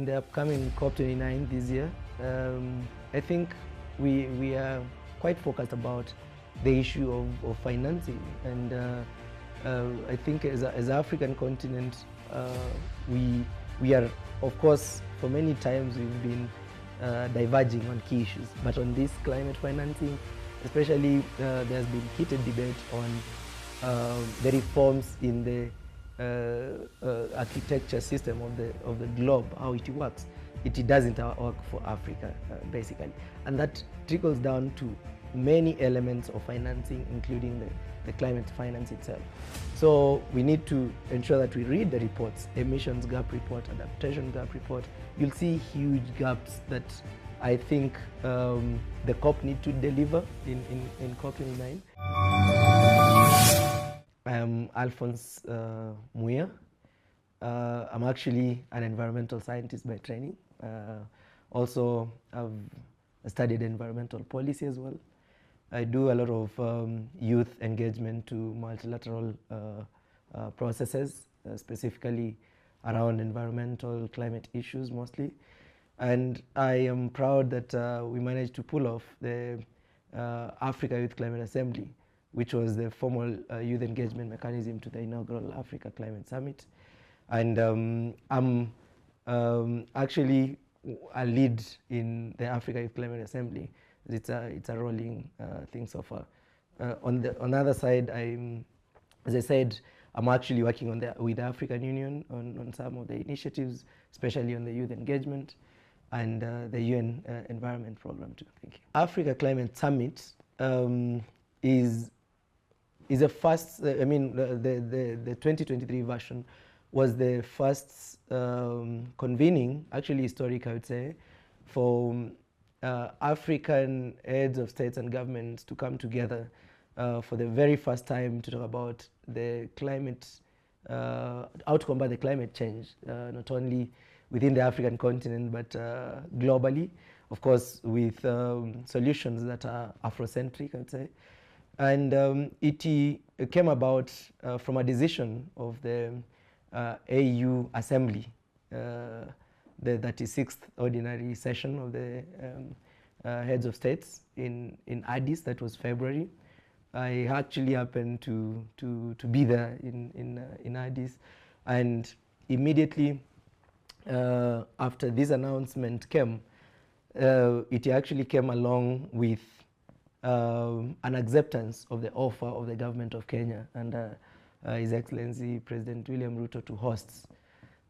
in the upcoming COP29 this year, I think we are quite focused about the issue of financing, and I think as an African continent, we are, of course, for many times we've been diverging on key issues, but on this climate financing, especially, there's been heated debate on the reforms in the architecture system of the globe, how it works. It doesn't work for Africa, basically, and that trickles down to many elements of financing, including the climate finance itself. So we need to ensure that we read the reports, emissions gap report, adaptation gap report. You'll see huge gaps that I think the COP need to deliver in COP29. I'm Alphonce Muia. I'm actually an environmental scientist by training. Also, I've studied environmental policy as well. I do a lot of youth engagement to multilateral processes, specifically around environmental climate issues mostly. And I am proud that we managed to pull off the Africa Youth Climate Assembly, which was the formal youth engagement mechanism to the inaugural Africa Climate Summit. And I'm actually a lead in the Africa Youth Climate Assembly. It's a rolling thing so far. On the other side, as I said, I'm actually working with the African Union on some of the initiatives, especially on the youth engagement and the UN Environment Program too. Thank you. Africa Climate Summit is a first. I mean, the 2023 version was the first convening, actually historic, I would say, for African heads of states and governments to come together for the very first time to talk about the climate, how to combat the climate change, not only within the African continent, but globally, of course, with solutions that are Afrocentric, I'd say. And it came about from a decision of the AU Assembly, the 36th ordinary session of the heads of states in Addis. That was February. I actually happened to be there in Addis, and immediately after this announcement came, it actually came along with an acceptance of the offer of the government of Kenya and His Excellency President William Ruto to host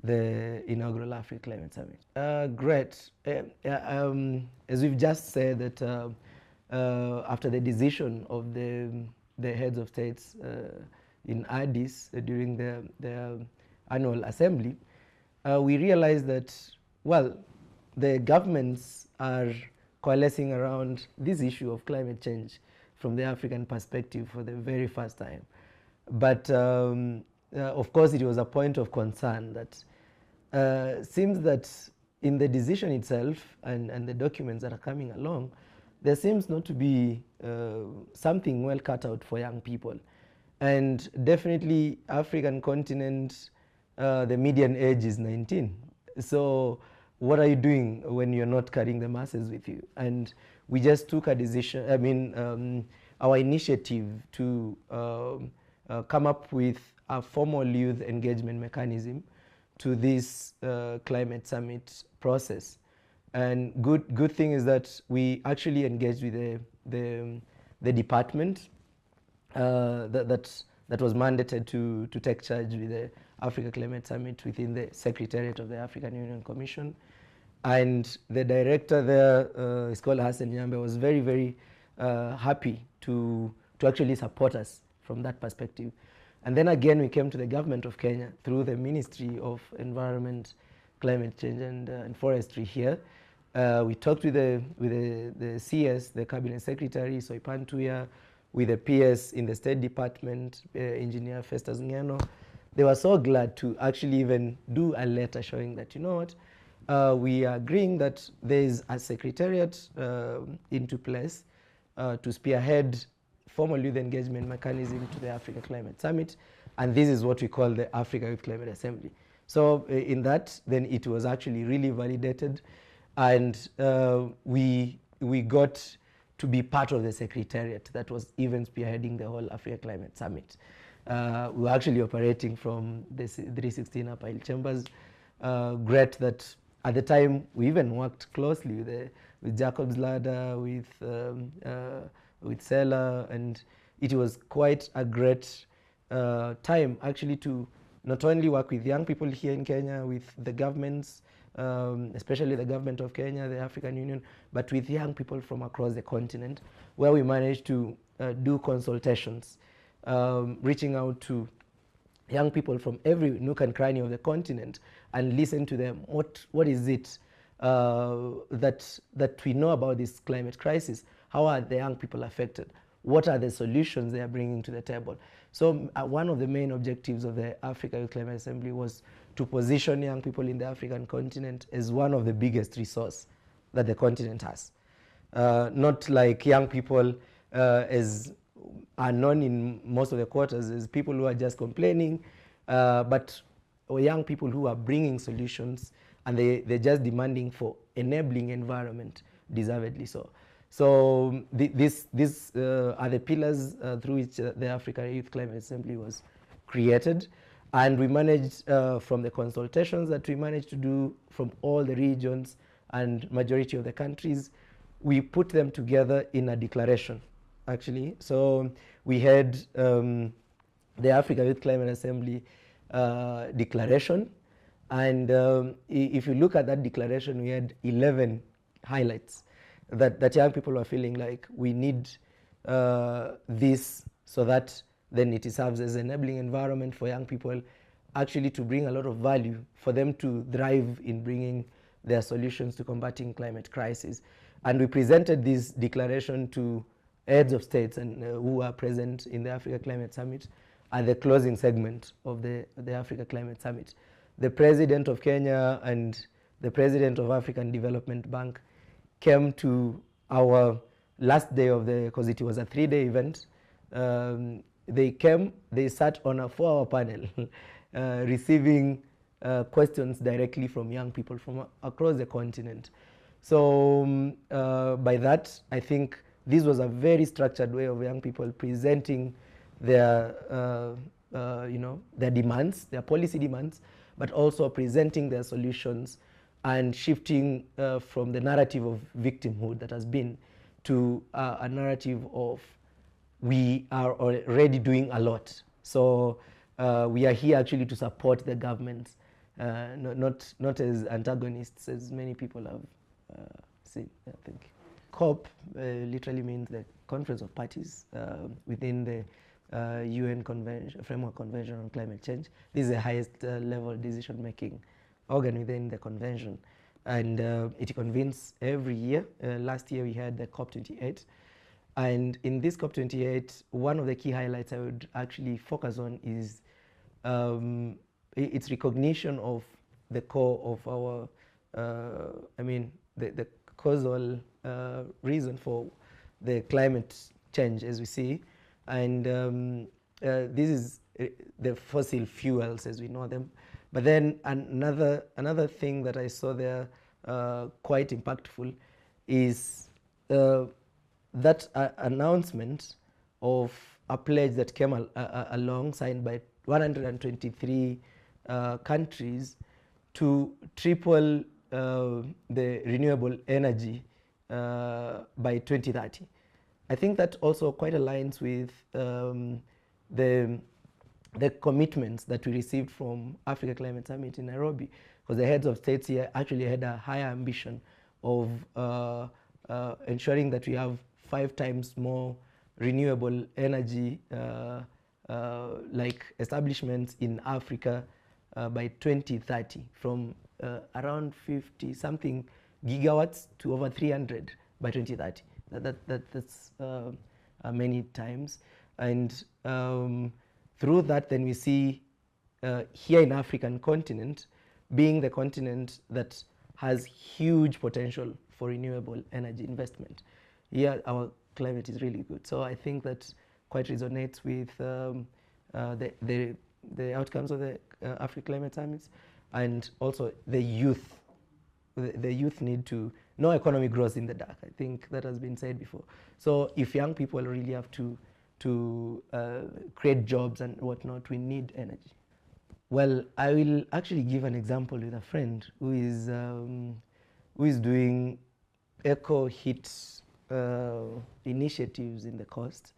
the inaugural Africa Climate Summit. Great. As we've just said, that after the decision of the heads of states in Addis during the annual assembly, we realized that, well, the governments are coalescing around this issue of climate change from the African perspective for the very first time. But of course, it was a point of concern that seems that in the decision itself and the documents that are coming along, there seems not to be something well cut out for young people. And definitely, African continent, the median age is 19. So what are you doing when you're not carrying the masses with you? And we just took a decision, I mean, our initiative to come up with a formal youth engagement mechanism to this climate summit process. And good thing is that we actually engaged with the department that was mandated to take charge with the Africa Climate Summit within the Secretariat of the African Union Commission. And the director there, is called Hassan Nyambe, was very, very happy to actually support us from that perspective. And then again, we came to the government of Kenya through the Ministry of Environment, Climate Change and Forestry here. We talked with the CS, the Cabinet Secretary, Soipan Tuya, with the PS in the State Department, Engineer Festus Ngeno. They were so glad to actually even do a letter showing that, you know what, we are agreeing that there is a secretariat into place to spearhead formal youth engagement mechanism to the Africa Climate Summit, and this is what we call the Africa Youth Climate Assembly. So in that, then it was actually really validated, and we got to be part of the secretariat that was even spearheading the whole Africa Climate Summit. We were actually operating from the 316 Upper Hill Chambers. Great that at the time we even worked closely with Jacob's Ladder, with Sela, and it was quite a great time actually to not only work with young people here in Kenya, with the governments, especially the government of Kenya, the African Union, but with young people from across the continent, where we managed to do consultations, reaching out to young people from every nook and cranny of the continent and listen to them. What is it that we know about this climate crisis? How are the young people affected? What are the solutions they are bringing to the table? So one of the main objectives of the Africa Youth Climate Assembly was to position young people in the African continent as one of the biggest resources that the continent has. Not like young people as are known in most of the quarters as people who are just complaining, but young people who are bringing solutions, and they're just demanding for enabling environment, deservedly so. So these are the pillars through which the Africa Youth Climate Assembly was created. And we managed, from the consultations that we managed to do from all the regions and majority of the countries, we put them together in a declaration, actually. So we had the Africa Youth Climate Assembly declaration. And if you look at that declaration, we had 11 highlights that young people were feeling like we need this, so that then it serves as an enabling environment for young people actually to bring a lot of value for them to thrive in bringing their solutions to combating climate crisis. And we presented this declaration to heads of states and who are present in the Africa Climate Summit at the closing segment of the Africa Climate Summit. The President of Kenya and the President of African Development Bank came to our last day of because it was a 3-day event. They came, they sat on a 4-hour panel receiving questions directly from young people from across the continent. So by that, I think this was a very structured way of young people presenting their, their demands, their policy demands, but also presenting their solutions and shifting from the narrative of victimhood that has been to a narrative of we are already doing a lot. So we are here actually to support the government, not as antagonists as many people have seen, I think. COP literally means the Conference of Parties within the UN Framework Convention on Climate Change. This is the highest level decision-making organ within the convention, and it convenes every year. Last year we had the COP28, and in this COP28, one of the key highlights I would actually focus on is its recognition of the core of our, the causal reason for the climate change as we see, and this is the fossil fuels as we know them. But then another thing that I saw there quite impactful is that announcement of a pledge that came along, signed by 123 countries to triple the renewable energy by 2030. I think that also quite aligns with the commitments that we received from Africa Climate Summit in Nairobi, because the heads of states here actually had a higher ambition of ensuring that we have 5 times more renewable energy like establishments in Africa by 2030, from around 50 something gigawatts to over 300 by 2030. That's many times. And through that, then we see here in African continent being the continent that has huge potential for renewable energy investment. Here our climate is really good. So I think that quite resonates with the outcomes of the Africa Climate Summits. and also the youth. The youth need to, no economy grows in the dark. I think that has been said before. So if young people really have to create jobs and whatnot, we need energy. Well, I will actually give an example with a friend who is doing eco heat initiatives in the coast,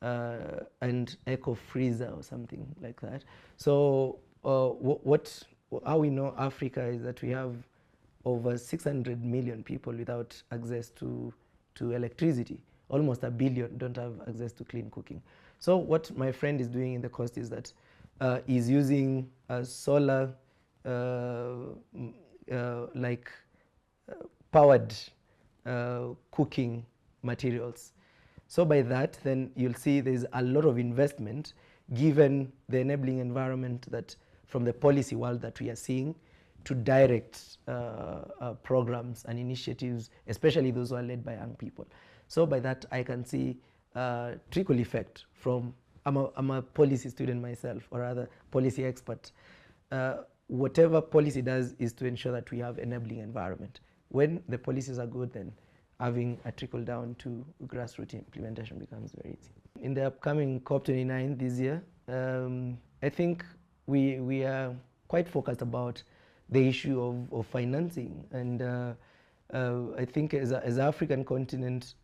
and eco freezer or something like that. So how we know Africa is that we have over 600 million people without access to electricity. Almost 1 billion don't have access to clean cooking. So what my friend is doing in the coast is that he's using solar powered cooking materials. So by that, then you'll see there's a lot of investment given the enabling environment that from the policy world that we are seeing to direct programs and initiatives, especially those who are led by young people. So by that, I can see trickle effect from, I'm a policy student myself, or rather policy expert. Whatever policy does is to ensure that we have enabling environment. When the policies are good, then having a trickle down to grassroots implementation becomes very easy. In the upcoming COP29 this year, I think we are quite focused about the issue of financing, and I think as an African continent,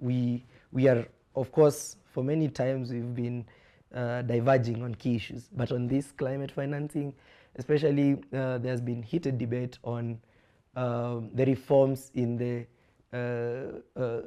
we are, of course, for many times we've been diverging on key issues, but on this climate financing, especially, there's been heated debate on the reforms in the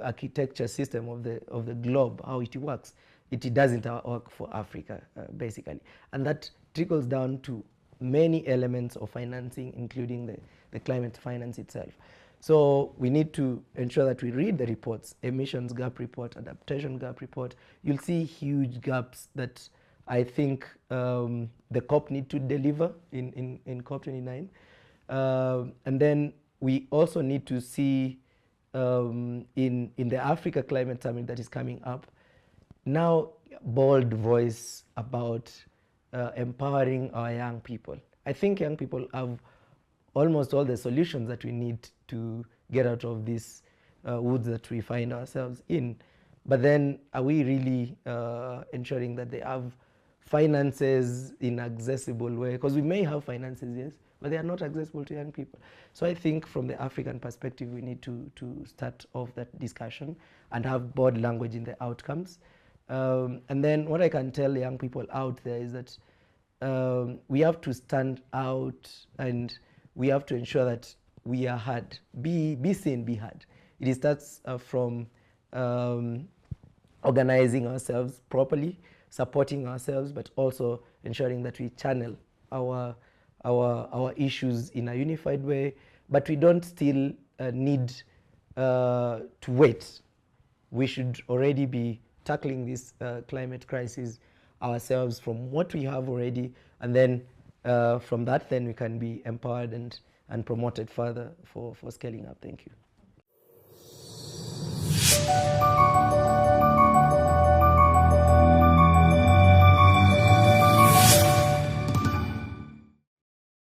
architecture system of the globe, how it works. It doesn't work for Africa, basically, and that trickles down to many elements of financing, including the climate finance itself. So we need to ensure that we read the reports, emissions gap report, adaptation gap report. You'll see huge gaps that I think the COP need to deliver in COP29. And then we also need to see in the Africa Climate Summit that is coming up, now bold voice about empowering our young people. I think young people have almost all the solutions that we need to get out of this woods that we find ourselves in. But then are we really ensuring that they have finances in accessible way? Because we may have finances, yes, but they are not accessible to young people. So I think from the African perspective, we need to start off that discussion and have bold language in the outcomes. And then what I can tell young people out there is that we have to stand out, and we have to ensure that we are heard. Be seen, be heard. It starts from organizing ourselves properly, supporting ourselves, but also ensuring that we channel our issues in a unified way. But we don't still need to wait. We should already be tackling this climate crisis ourselves from what we have already, and then from that, then we can be empowered and promoted further for scaling up. Thank you.